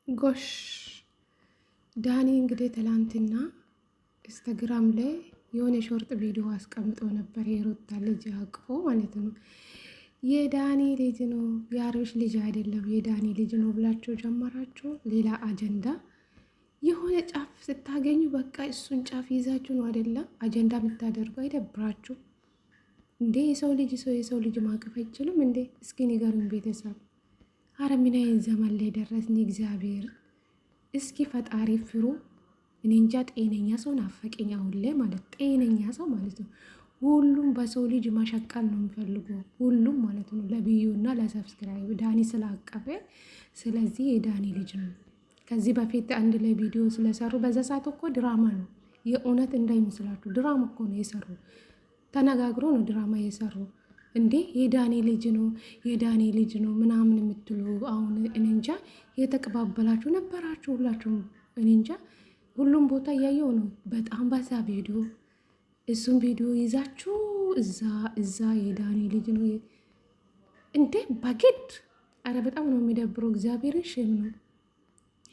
ጎሽ ዳኒ እንግዲህ ትላንትና ኢንስታግራም ላይ የሆነ ሾርጥ ቪዲዮ አስቀምጦ ነበር። የሩታ ልጅ አቅፎ ማለት ነው። የዳኒ ልጅ ነው የአብርሽ ልጅ አይደለም የዳኒ ልጅ ነው ብላችሁ ጀመራችሁ። ሌላ አጀንዳ የሆነ ጫፍ ስታገኙ በቃ እሱን ጫፍ ይዛችሁ ነው አይደለም አጀንዳ የምታደርጉ። አይደብራችሁ እንዴ? የሰው ልጅ ማቀፍ አይችልም እንዴ? እስኪ ንገሩን ቤተሰብ። አረ ምን አይነት ዘመን ላይ ደረስን? እግዚአብሔር እስኪ ፈጣሪ ፍሩ። እኔ እንጃ ጤነኛ ሰው ናፈቀኝ አሁን ላይ ማለት ጤነኛ ሰው ማለት ነው። ሁሉም በሰው ልጅ ማሸቀል ነው የሚፈልገው ሁሉም ማለት ነው። ለቪዩና ለሰብስክራይብ ዳኒ ስላቀፈ ስለዚህ የዳኒ ልጅ ነው። ከዚህ በፊት አንድ ላይ ቪዲዮ ስለሰሩ በዛ ሰዓት እኮ ድራማ ነው። የእውነት እንዳይመስላችሁ ድራማ እኮ ነው የሰሩ። ተነጋግሮ ነው ድራማ የሰሩ። እንዴ የዳኒ ልጅ ነው የዳኒ ልጅ ነው ምናምን የምትሉ አሁን እኔ እንጃ የተቀባበላችሁ ነበራችሁ ሁላችሁም። እኔ እንጃ ሁሉም ቦታ እያየው ነው። በጣም በዛ ቪዲዮ እሱም ቪዲዮ ይዛችሁ እዛ የዳኒ ልጅ ነው እንዴ በግድ። አረ በጣም ነው የሚደብረው። እግዚአብሔርን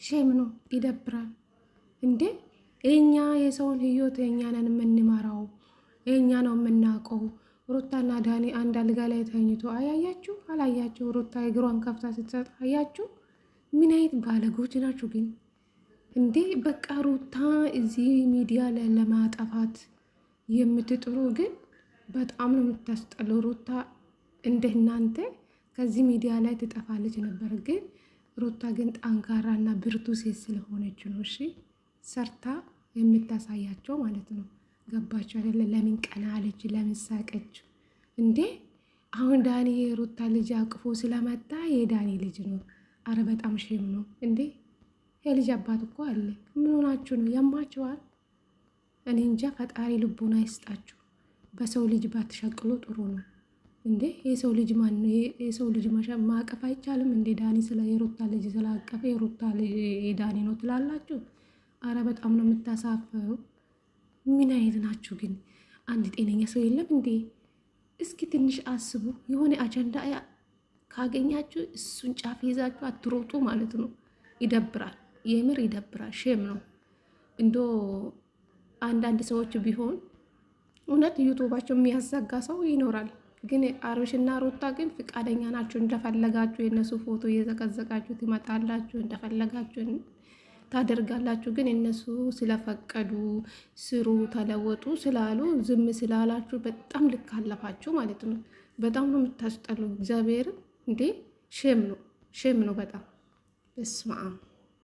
ሼም ነው ይደብራል። እንዴ እኛ የሰውን ህይወት እኛ ነን የምንመራው፣ እኛ ነው የምናውቀው። ሩታና ዳኒ አንድ አልጋ ላይ ተኝቶ አያያችሁ አላያችሁ? ሩታ እግሯን ከፍታ ስትሰጥ አያችሁ? ምን አይነት ባለጎች ናችሁ ግን እንዴ! በቃ ሩታ እዚህ ሚዲያ ላይ ለማጠፋት የምትጥሩ ግን በጣም ነው የምታስጠለው። ሩታ እንደ እናንተ ከዚህ ሚዲያ ላይ ትጠፋለች ነበር፣ ግን ሩታ ግን ጠንካራና ብርቱ ሴት ስለሆነች ነው እሺ ሰርታ የምታሳያቸው ማለት ነው። ገባችሁ አይደለ? ለምን ቀና አለች? ለምን ሳቀች? እንዴ አሁን ዳኒ የሩታ ልጅ አቅፎ ስለመጣ የዳኒ ልጅ ነው። አረ በጣም ሼም ነው እንዴ! የልጅ አባት እኮ አለ። ምን ሆናችሁ ነው? ያማችኋል። እኔ እንጃ ፈጣሪ ልቡን አይስጣችሁ። በሰው ልጅ ባትሸቅሉ ጥሩ ነው እንዴ። የሰው ልጅ ማን ነው? የሰው ልጅ ማቀፍ አይቻልም እንዴ? ዳኒ ስለ የሩታ ልጅ ስላቀፈ የሩታ ልጅ የዳኒ ነው ትላላችሁ? አረ በጣም ነው የምታሳፈሩ። ምን አይነት ናችሁ ግን? አንድ ጤነኛ ሰው የለም እንዴ? እስኪ ትንሽ አስቡ። የሆነ አጀንዳ ካገኛችሁ እሱን ጫፍ ይዛችሁ አትሮጡ ማለት ነው። ይደብራል፣ የምር ይደብራል። ሼም ነው እንዶ አንዳንድ ሰዎች ቢሆን እውነት ዩቱባቸው የሚያዘጋ ሰው ይኖራል። ግን አብርሽና ሩታ ግን ፍቃደኛ ናቸው። እንደፈለጋችሁ የእነሱ ፎቶ እየዘቀዘቃችሁ ትመጣላችሁ፣ እንደፈለጋችሁ ታደርጋላችሁ። ግን እነሱ ስለፈቀዱ ስሩ ተለወጡ ስላሉ ዝም ስላላችሁ በጣም ልክ አለፋችሁ ማለት ነው። በጣም ነው የምታስጠሉ። እግዚአብሔር እንዴ ሼም ነው በጣም በስመ አብ